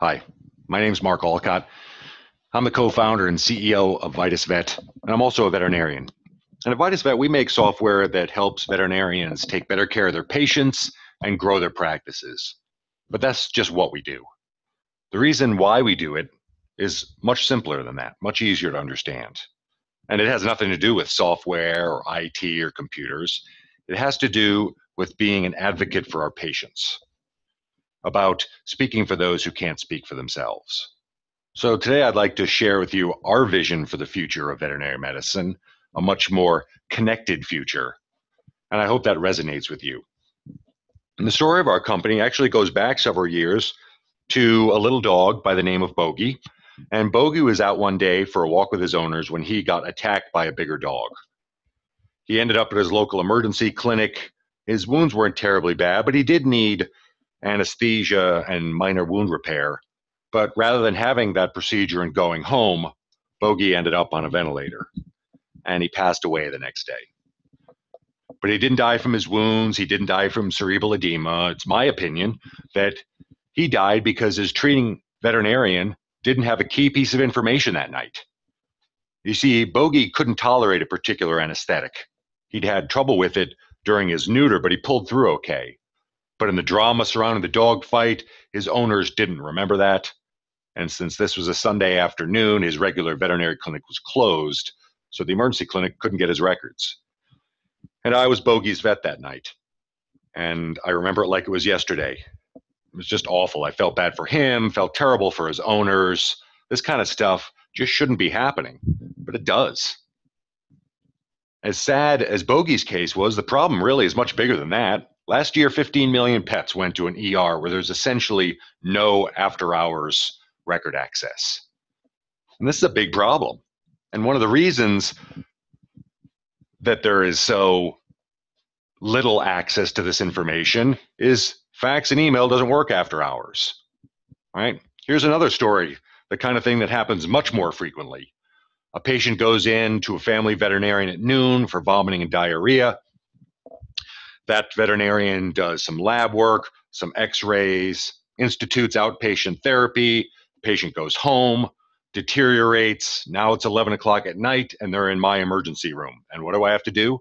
Hi, my name is Mark Olcott. I'm the co-founder and CEO of VitusVet, and I'm also a veterinarian. And at VitusVet, we make software that helps veterinarians take better care of their patients and grow their practices. But that's just what we do. The reason why we do it is much simpler than that, much easier to understand. And it has nothing to do with software or IT or computers. It has to do with being an advocate for our patients, about speaking for those who can't speak for themselves. So today I'd like to share with you our vision for the future of veterinary medicine, a much more connected future. And I hope that resonates with you. And the story of our company actually goes back several years to a little dog by the name of Bogey. And Bogey was out one day for a walk with his owners when he got attacked by a bigger dog. He ended up at his local emergency clinic. His wounds weren't terribly bad, but he did need anesthesia and minor wound repair. But rather than having that procedure and going home, Bogey ended up on a ventilator and he passed away the next day. But he didn't die from his wounds. He didn't die from cerebral edema. It's my opinion that he died because his treating veterinarian didn't have a key piece of information that night. You see, Bogey couldn't tolerate a particular anesthetic. He'd had trouble with it during his neuter, but he pulled through okay. But in the drama surrounding the dog fight, his owners didn't remember that. And since this was a Sunday afternoon, his regular veterinary clinic was closed, so the emergency clinic couldn't get his records. And I was Bogey's vet that night. And I remember it like it was yesterday. It was just awful. I felt bad for him, felt terrible for his owners. This kind of stuff just shouldn't be happening, but it does. As sad as Bogey's case was, the problem really is much bigger than that. Last year, 15 million pets went to an ER where there's essentially no after-hours record access. And this is a big problem. And one of the reasons that there is so little access to this information is fax and email doesn't work after hours. All right? Here's another story, the kind of thing that happens much more frequently. A patient goes in to a family veterinarian at noon for vomiting and diarrhea. That veterinarian does some lab work, some x-rays, institutes outpatient therapy. Patient goes home, deteriorates. Now it's 11 o'clock at night and they're in my emergency room. And what do I have to do?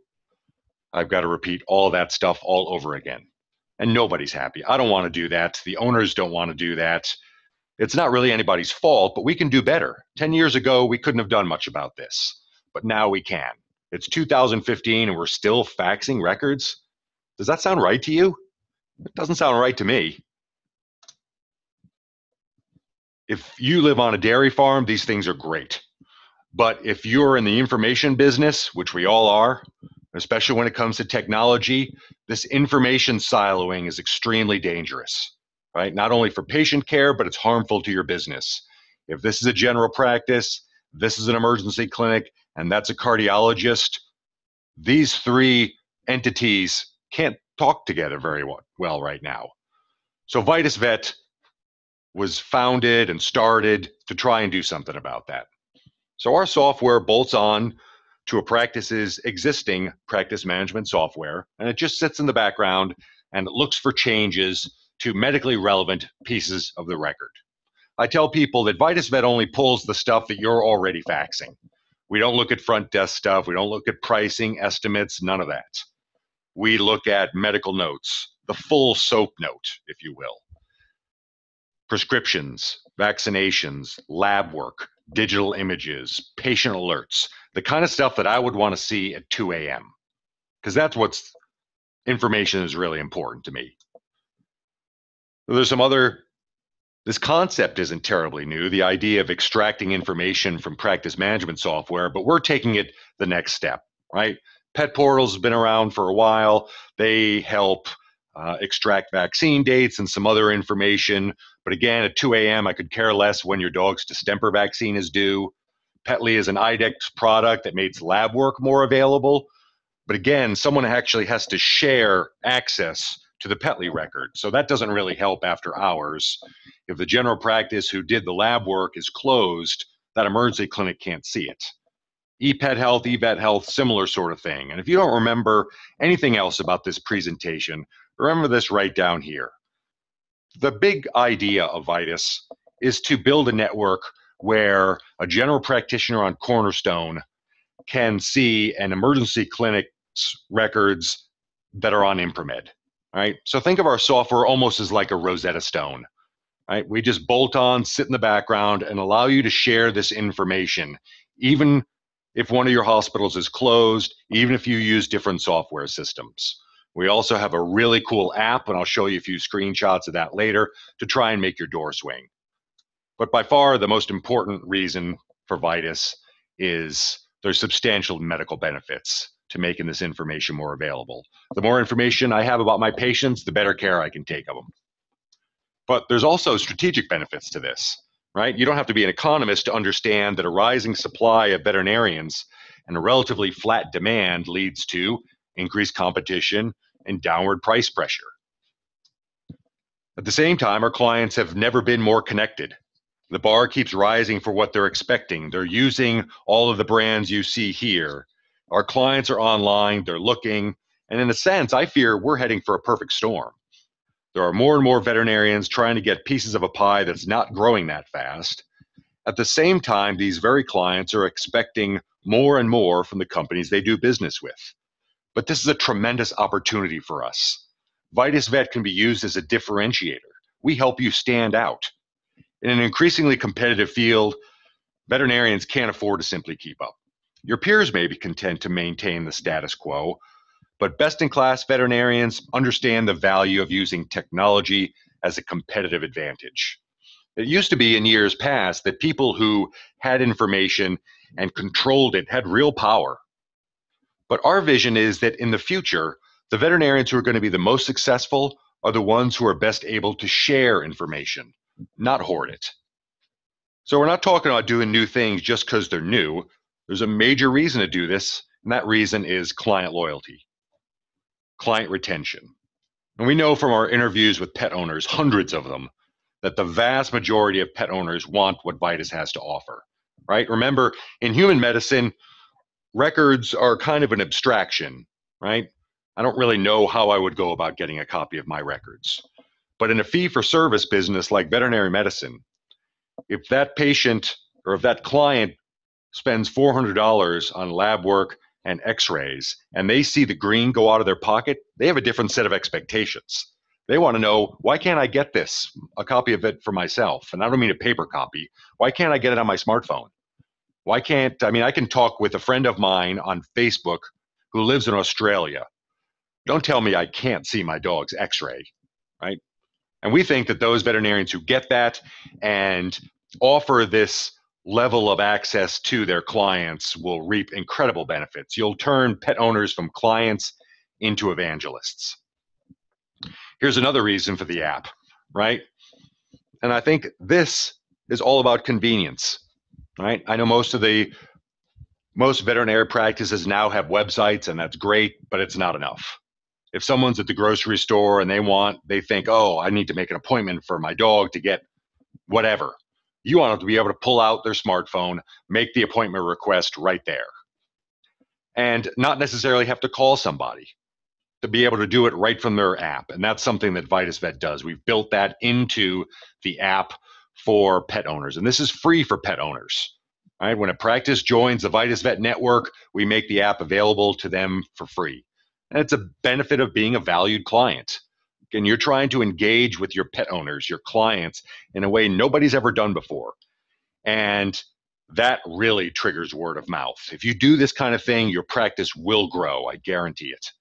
I've got to repeat all that stuff all over again. And nobody's happy. I don't want to do that. The owners don't want to do that. It's not really anybody's fault, but we can do better. 10 years ago, we couldn't have done much about this, but now we can. It's 2015 and we're still faxing records. Does that sound right to you? It doesn't sound right to me. If you live on a dairy farm, these things are great. But if you're in the information business, which we all are, especially when it comes to technology, this information siloing is extremely dangerous, right? Not only for patient care, but it's harmful to your business. If this is a general practice, this is an emergency clinic, and that's a cardiologist, these three entities can't talk together very well right now. So VitusVet was founded and started to try and do something about that. So our software bolts on to a practice's existing practice management software, and it just sits in the background and it looks for changes to medically relevant pieces of the record. I tell people that VitusVet only pulls the stuff that you're already faxing. We don't look at front desk stuff. We don't look at pricing, estimates, none of that. We look at medical notes, the full SOAP note, if you will. Prescriptions, vaccinations, lab work, digital images, patient alerts, the kind of stuff that I would want to see at 2 a.m. because that's what's information is really important to me. There's some other, this concept isn't terribly new, the idea of extracting information from practice management software, but we're taking it the next step, right? Pet portals have been around for a while. They help extract vaccine dates and some other information. But again, at 2 a.m., I could care less when your dog's distemper vaccine is due. Petly is an IDEX product that makes lab work more available. But again, someone actually has to share access to the Petly record. So that doesn't really help after hours. If the general practice who did the lab work is closed, that emergency clinic can't see it. ePet Health, eVet Health, similar sort of thing. And if you don't remember anything else about this presentation, remember this right down here. The big idea of Vitus is to build a network where a general practitioner on Cornerstone can see an emergency clinic's records that are on Impromed. Right? So think of our software almost as like a Rosetta Stone. Right? We just bolt on, sit in the background, and allow you to share this information, even if one of your hospitals is closed, even if you use different software systems. We also have a really cool app, and I'll show you a few screenshots of that later to try and make your door swing. But by far, the most important reason for Vitus is there's substantial medical benefits to making this information more available. The more information I have about my patients, the better care I can take of them. But there's also strategic benefits to this, right? You don't have to be an economist to understand that a rising supply of veterinarians and a relatively flat demand leads to increased competition and downward price pressure. At the same time, our clients have never been more connected. The bar keeps rising for what they're expecting. They're using all of the brands you see here. Our clients are online, they're looking, and in a sense, I fear we're heading for a perfect storm. There are more and more veterinarians trying to get pieces of a pie that's not growing that fast. At the same time, these very clients are expecting more and more from the companies they do business with. But this is a tremendous opportunity for us. VitusVet can be used as a differentiator. We help you stand out. In an increasingly competitive field, veterinarians can't afford to simply keep up. Your peers may be content to maintain the status quo, but best-in-class veterinarians understand the value of using technology as a competitive advantage. It used to be in years past that people who had information and controlled it had real power. But our vision is that in the future, the veterinarians who are going to be the most successful are the ones who are best able to share information, not hoard it. So we're not talking about doing new things just because they're new. There's a major reason to do this, and that reason is client loyalty, client retention. And we know from our interviews with pet owners, hundreds of them, that the vast majority of pet owners want what Vitus has to offer, right? Remember, in human medicine, records are kind of an abstraction, right? I don't really know how I would go about getting a copy of my records. But in a fee-for-service business like veterinary medicine, if that patient or if that client spends $400 on lab work and x-rays and they see the green go out of their pocket, they have a different set of expectations. They want to know, why can't I get this, a copy of it for myself? And I don't mean a paper copy. Why can't I get it on my smartphone? Why can't, I mean, I can talk with a friend of mine on Facebook who lives in Australia. Don't tell me I can't see my dog's x-ray, right? And we think that those veterinarians who get that and offer this level of access to their clients will reap incredible benefits. You'll turn pet owners from clients into evangelists. Here's another reason for the app, right? And I think this is all about convenience, right? I know most veterinary practices now have websites, and that's great, but it's not enough. If someone's at the grocery store and they think, oh, I need to make an appointment for my dog to get whatever. You want them to be able to pull out their smartphone, make the appointment request right there, and not necessarily have to call somebody, to be able to do it right from their app. And that's something that VitusVet does. We've built that into the app for pet owners. And this is free for pet owners. Right? When a practice joins the VitusVet network, we make the app available to them for free. And it's a benefit of being a valued client. And you're trying to engage with your pet owners, your clients, in a way nobody's ever done before. And that really triggers word of mouth. If you do this kind of thing, your practice will grow. I guarantee it.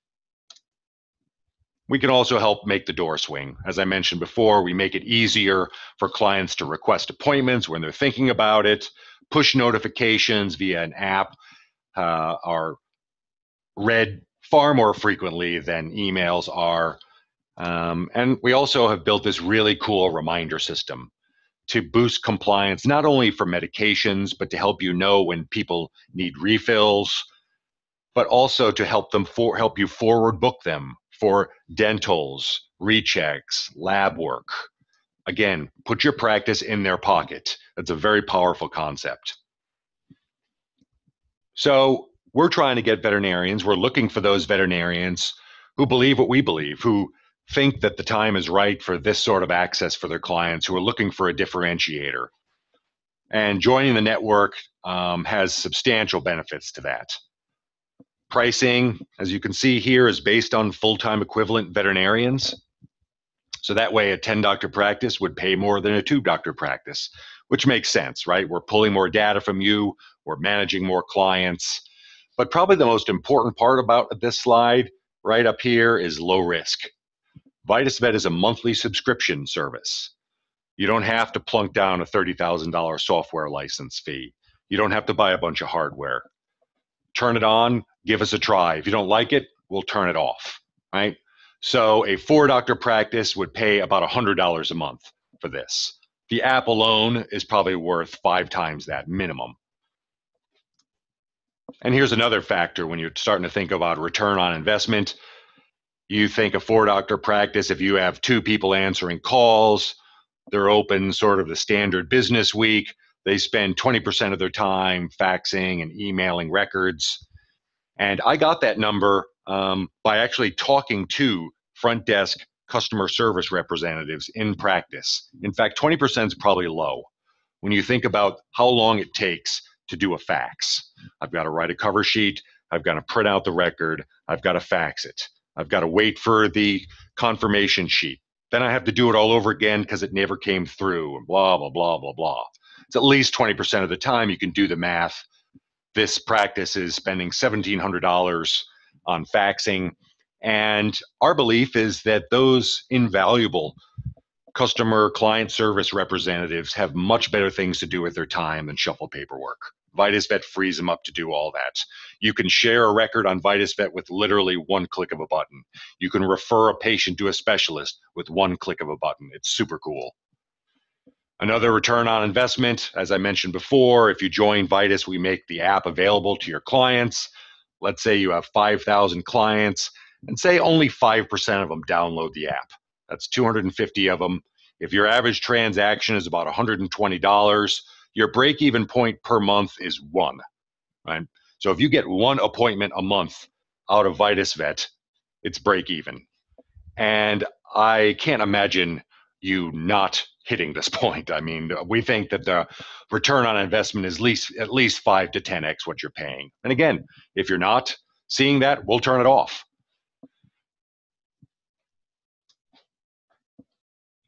We can also help make the door swing. As I mentioned before, we make it easier for clients to request appointments when they're thinking about it. Push notifications via an app are read far more frequently than emails are. And we also have built this really cool reminder system to boost compliance, not only for medications, but to help you know when people need refills, but also to help you forward book them for dentals, rechecks, lab work. Again, put your practice in their pocket. That's a very powerful concept. So we're trying to get veterinarians, we're looking for those veterinarians who believe what we believe, who think that the time is right for this sort of access for their clients who are looking for a differentiator. And joining the network has substantial benefits to that. Pricing, as you can see here, is based on full-time equivalent veterinarians. So that way a 10-doctor practice would pay more than a 2-doctor practice, which makes sense, right? We're pulling more data from you, we're managing more clients. But probably the most important part about this slide right up here is low risk. VitusVet is a monthly subscription service. You don't have to plunk down a $30,000 software license fee. You don't have to buy a bunch of hardware. Turn it on, give us a try. If you don't like it, we'll turn it off, right? So a 4-doctor practice would pay about $100 a month for this. The app alone is probably worth 5 times that minimum. And here's another factor when you're starting to think about return on investment. You think a 4-doctor practice, if you have 2 people answering calls, they're open sort of the standard business week, they spend 20% of their time faxing and emailing records. And I got that number by actually talking to front desk customer service representatives in practice. In fact, 20% is probably low when you think about how long it takes to do a fax. I've got to write a cover sheet, I've got to print out the record, I've got to fax it, I've got to wait for the confirmation sheet. Then I have to do it all over again because it never came through, and blah, blah, blah, blah, blah. It's at least 20% of the time. You can do the math. This practice is spending $1,700 on faxing. And our belief is that those invaluable customer client service representatives have much better things to do with their time than shuffle paperwork. VitusVet frees them up to do all that. You can share a record on VitusVet with literally one click of a button. You can refer a patient to a specialist with one click of a button. It's super cool. Another return on investment, as I mentioned before, if you join Vitus, we make the app available to your clients. Let's say you have 5,000 clients, and say only 5% of them download the app. That's 250 of them. If your average transaction is about $120, your break-even point per month is 1, right? So if you get 1 appointment a month out of VitusVet, it's break-even. And I can't imagine you not hitting this point. I mean, we think that the return on investment is at least 5 to 10x what you're paying. And again, if you're not seeing that, we'll turn it off.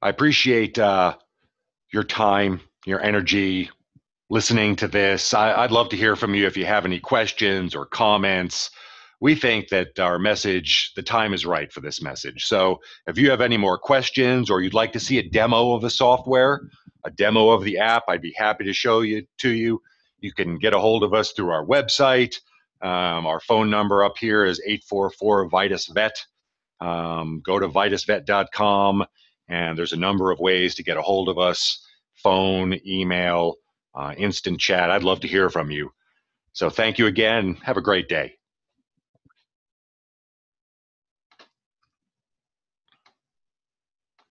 I appreciate your time, your energy, listening to this. I'd love to hear from you if you have any questions or comments. We think that our message, the time is right for this message. So if you have any more questions or you'd like to see a demo of the software, a demo of the app, I'd be happy to show you to you. You can get a hold of us through our website. Our phone number up here is 844-VitusVet. Go to VitusVet.com, and there's a number of ways to get a hold of us: phone, email, instant chat. I'd love to hear from you. So thank you again. Have a great day.